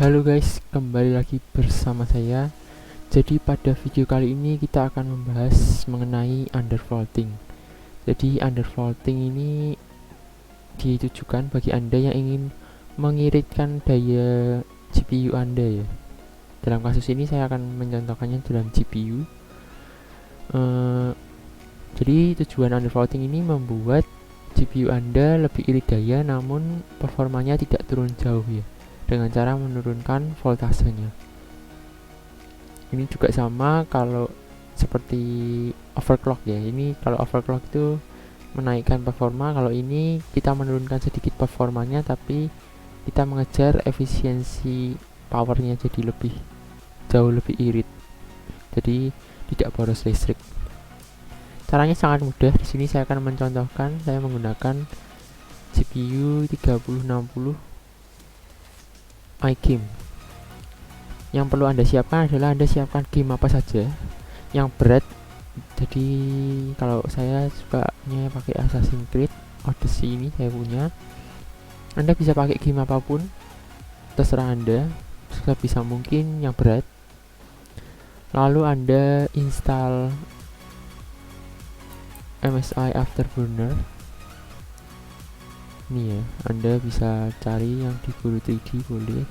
Halo guys, kembali lagi bersama saya. Jadi pada video kali ini kita akan membahas mengenai undervolting. Jadi undervolting ini ditujukan bagi Anda yang ingin mengiritkan daya GPU Anda ya. Dalam kasus ini saya akan mencontohkannya dalam GPU. Jadi tujuan undervolting ini membuat GPU Anda lebih irit daya namun performanya tidak turun jauh ya, dengan cara menurunkan voltasenya. Ini juga sama kalau seperti overclock ya. Ini kalau overclock itu menaikkan performa, kalau ini kita menurunkan sedikit performanya tapi kita mengejar efisiensi powernya jadi jauh lebih irit. Jadi tidak boros listrik. Caranya sangat mudah. Di sini saya akan mencontohkan saya menggunakan GPU 3060 iGame. Yang perlu Anda siapkan adalah Anda siapkan game apa saja yang berat. Jadi kalau saya sukanya pakai Assassin's Creed Odyssey, ini saya punya. Anda bisa pakai game apapun, terserah Anda, sebisa mungkin yang berat. Lalu Anda install MSI Afterburner. Ini ya, Anda bisa cari yang di Guru 3D boleh.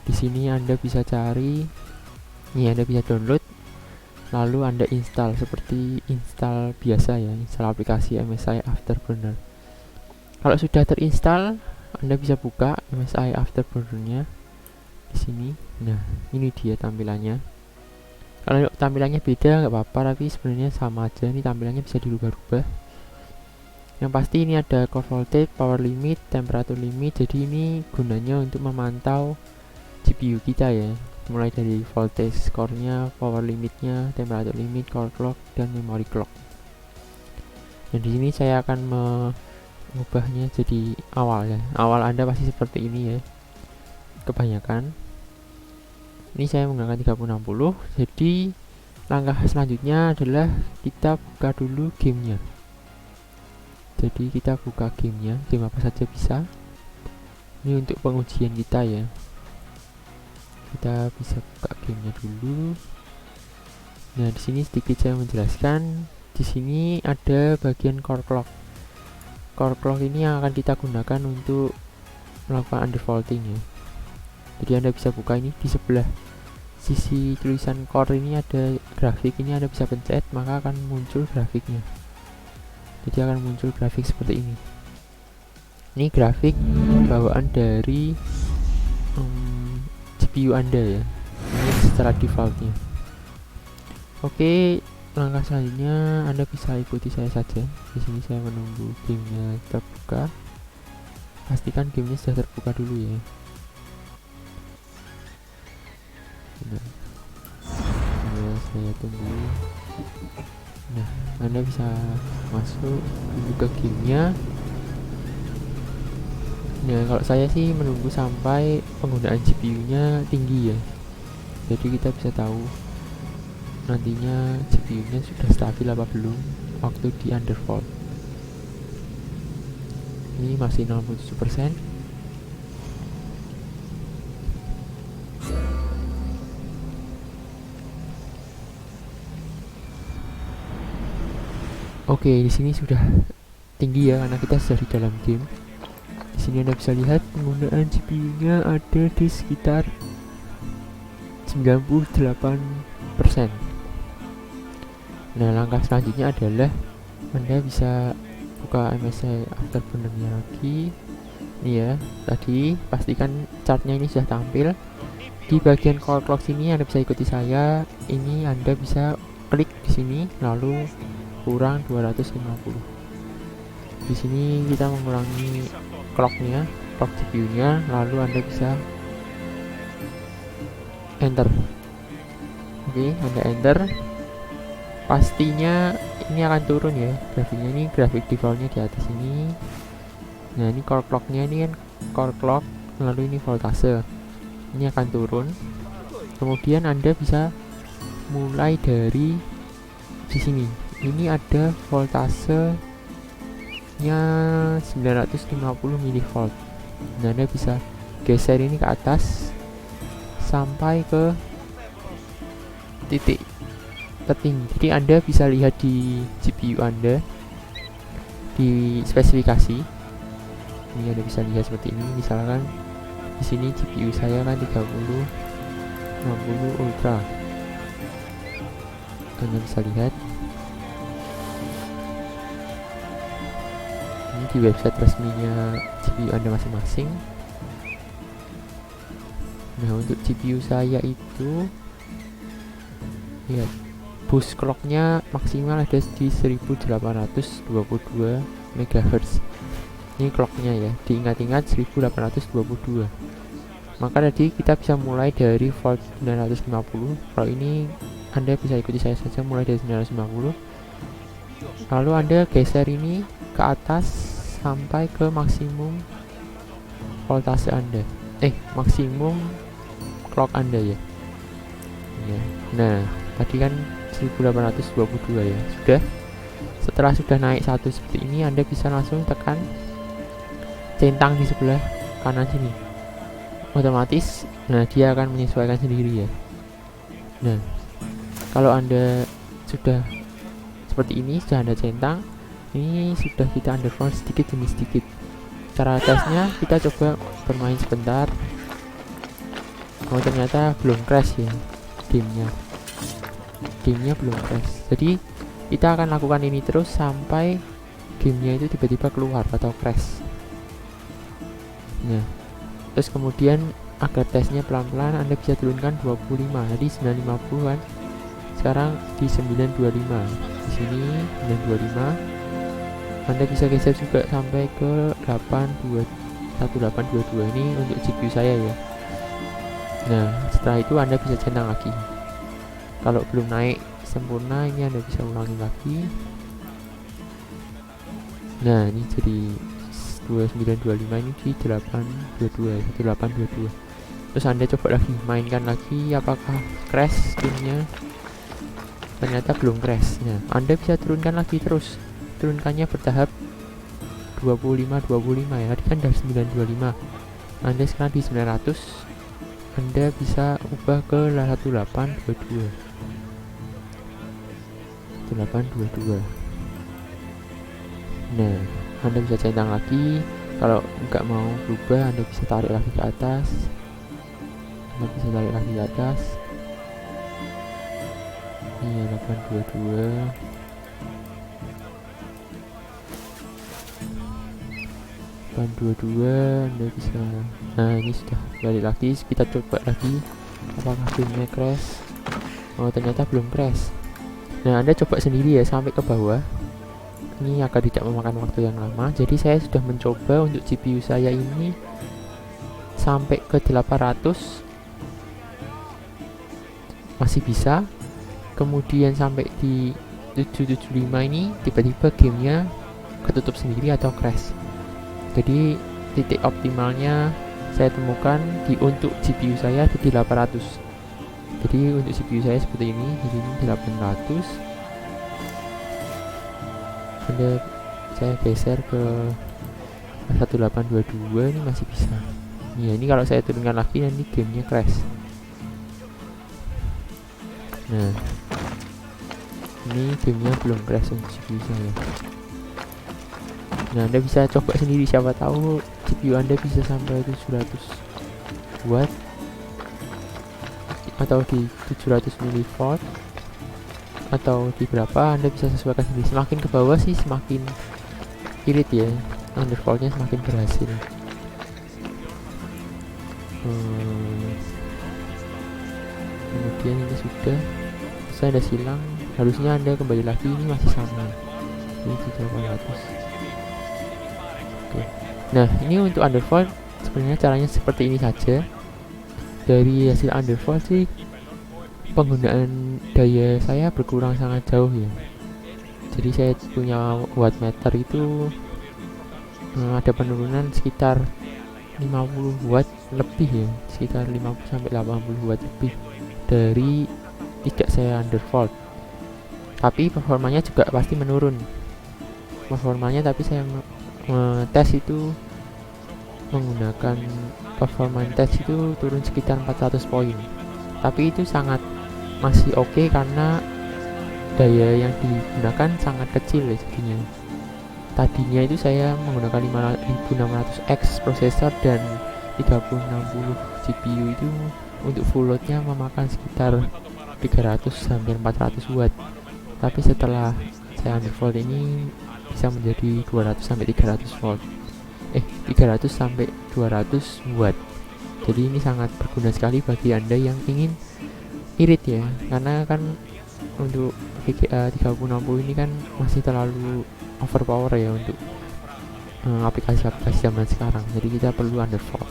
Di sini Anda bisa cari, ini Anda bisa download, lalu Anda install seperti install biasa ya, install aplikasi MSI Afterburner. Kalau sudah terinstall, Anda bisa buka MSI Afterburner-nya di sini. Nah, ini dia tampilannya. Kalau tampilannya beda nggak apa-apa, tapi sebenarnya sama aja. Ini tampilannya bisa dirubah-rubah. Yang pasti ini ada core voltage, power limit, temperature limit. Jadi ini gunanya untuk memantau GPU kita ya, mulai dari voltage core-nya, power limitnya, temperature limit, core clock, dan memory clock. Dan di sini saya akan mengubahnya jadi awal ya. Awal Anda pasti seperti ini ya, kebanyakan. Ini saya menggunakan 3060. Jadi langkah selanjutnya adalah kita buka dulu gamenya. Jadi kita buka gamenya, game apa saja bisa. Ini untuk pengujian kita ya. Kita bisa buka gamenya dulu. Nah, di sini sedikit saya menjelaskan. Di sini ada bagian core clock. Core clock ini yang akan kita gunakan untuk melakukan undervolting ya. Jadi Anda bisa buka ini di sebelah sisi tulisan core ini ada grafik, ini Anda bisa pencet maka akan muncul grafiknya. Jadi akan muncul grafik seperti ini. Ini grafik bawaan dari GPU Anda ya. Ini secara defaultnya. Oke, langkah selanjutnya Anda bisa ikuti saya saja. Di sini saya menunggu gamenya terbuka. Pastikan gamenya sudah terbuka dulu ya. Nah, saya tunggu. Nah, Anda bisa masuk dulu ke gamenya. Nah, kalau saya sih menunggu sampai penggunaan GPU-nya tinggi ya. Jadi kita bisa tahu nantinya GPU-nya sudah stabil apa belum waktu di undervolt. Ini masih 67%. Oke, di sini sudah tinggi ya karena kita sudah di dalam game. Di sini Anda bisa lihat penggunaan GPU-nya ada di sekitar 98%. Nah, langkah selanjutnya adalah Anda bisa buka MSI Afterburner-nya lagi. Ini ya, tadi pastikan chartnya ini sudah tampil. Di bagian core clock sini Anda bisa ikuti saya. Ini Anda bisa klik di sini lalu kurang 250. Di sini kita mengurangi clock-nya, clock GPU-nya, lalu Anda bisa enter. Oke, Anda enter. Pastinya ini akan turun ya grafiknya. Ini grafik defaultnya di atas ini. Nah, ini core clock-nya, ini kan core clock, lalu ini voltase. Ini akan turun. Kemudian Anda bisa mulai dari di sini. Ini ada voltasenya 950 mV. Nah, Anda bisa geser ini ke atas sampai ke titik tertinggi. Jadi Anda bisa lihat di GPU Anda di spesifikasi. Ini Anda bisa lihat seperti ini. Misalkan di sini GPU saya kan 3060 Ultra. Anda bisa lihat ini di website resminya GPU Anda masing-masing. Nah, untuk GPU saya itu lihat boost clocknya maksimal ada di 1822 MHz. Ini clocknya ya, diingat-ingat 1822. Maka tadi kita bisa mulai dari volt 950. Kalau ini Anda bisa ikuti saya saja, mulai dari 950. Lalu Anda geser ini ke atas sampai ke maksimum voltase Anda. Maksimum clock Anda ya. Nah, tadi kan 1822 ya. Setelah sudah naik satu seperti ini, Anda bisa langsung tekan centang di sebelah kanan sini. Otomatis, nah dia akan menyesuaikan sendiri ya. Nah, kalau Anda sudah seperti ini, sudah Anda centang, ini sudah kita undervolt sedikit demi sedikit. Cara tesnya kita coba bermain sebentar. Oh, ternyata belum crash ya gamenya belum crash. Jadi kita akan lakukan ini terus sampai gamenya itu tiba-tiba keluar atau crash. Nah, terus kemudian agar tesnya pelan-pelan Anda bisa turunkan 25. Tadi 950 kan, sekarang di 925. Di sini 925. Anda bisa geser juga sampai ke 1822. Ini untuk GPU saya ya. Nah, setelah itu Anda bisa centang lagi. Kalau belum naik sempurna, ini Anda bisa ulangi lagi. Nah, ini jadi 2925, ini di 1822. Terus Anda coba lagi, mainkan lagi apakah crash gamenya. Ternyata belum crash. Nah, Anda bisa turunkan lagi terus. Turunkannya bertahap 25 ya. Tadi kan dari 925. Anda sekarang di 900. Anda bisa ubah ke 1822. Nah, Anda bisa centang lagi. Kalau nggak mau berubah, Anda bisa tarik lagi ke atas. Ini 822. Anda bisa. Nah, ini sudah balik lagi. Kita coba lagi apakah gamenya crash. Oh, ternyata belum crash. Nah, Anda coba sendiri ya sampai ke bawah. Ini akan tidak memakan waktu yang lama. Jadi saya sudah mencoba untuk GPU saya ini sampai ke 800 masih bisa. Kemudian sampai di 775 ini tiba-tiba gamenya ketutup sendiri atau crash. Jadi titik optimalnya saya temukan untuk GPU saya di 800. Jadi untuk GPU saya seperti ini, jadi ini 800. Saya geser ke 1822, ini masih bisa. Ya, ini kalau saya turunkan lagi nanti gamenya crash. Nah, ini gamenya belum crash untuk GPU saya. Nah, Anda bisa coba sendiri, siapa tahu GPU Anda bisa sampai 700 watt atau di 700 mV atau di berapa, Anda bisa sesuaikan sendiri. Semakin ke bawah sih semakin irit ya, undervoltnya semakin berhasil. Kemudian ini sudah saya ada silang, harusnya Anda kembali lagi, ini masih sama, ini 800. Oke. Nah, ini untuk undervolt sebenarnya caranya seperti ini saja. Dari hasil undervolt sih penggunaan daya saya berkurang sangat jauh ya. Jadi saya punya wattmeter itu ada penurunan sekitar 50 watt lebih ya, sekitar 50 sampai 80 watt lebih dari tidak saya undervolt. Tapi performanya juga pasti menurun. Tapi saya tes itu menggunakan performance test itu turun sekitar 400 poin, tapi itu sangat masih oke karena daya yang digunakan sangat kecil ya jadinya. Tadinya itu saya menggunakan 5600X prosesor dan 3060 GPU itu untuk full loadnya memakan sekitar 300 sampai 400 watt, tapi setelah saya undervolt ini bisa menjadi 200 sampai 300 volt 300 sampai 200 watt. Jadi ini sangat berguna sekali bagi Anda yang ingin irit ya, karena kan untuk VGA 3060 ini kan masih terlalu overpower ya untuk aplikasi-aplikasi zaman sekarang, jadi kita perlu undervolt.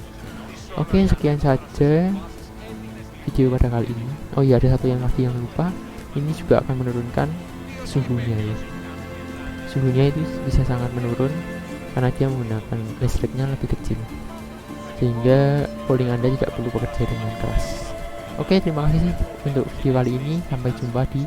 Oke, sekian saja video pada kali ini. Oh iya, ada satu yang lagi yang lupa, ini juga akan menurunkan suhunya ya. Suhunya itu bisa sangat menurun karena dia menggunakan listriknya lebih kecil, sehingga cooling Anda tidak perlu bekerja dengan keras. Oke, terima kasih untuk video kali ini. Sampai jumpa di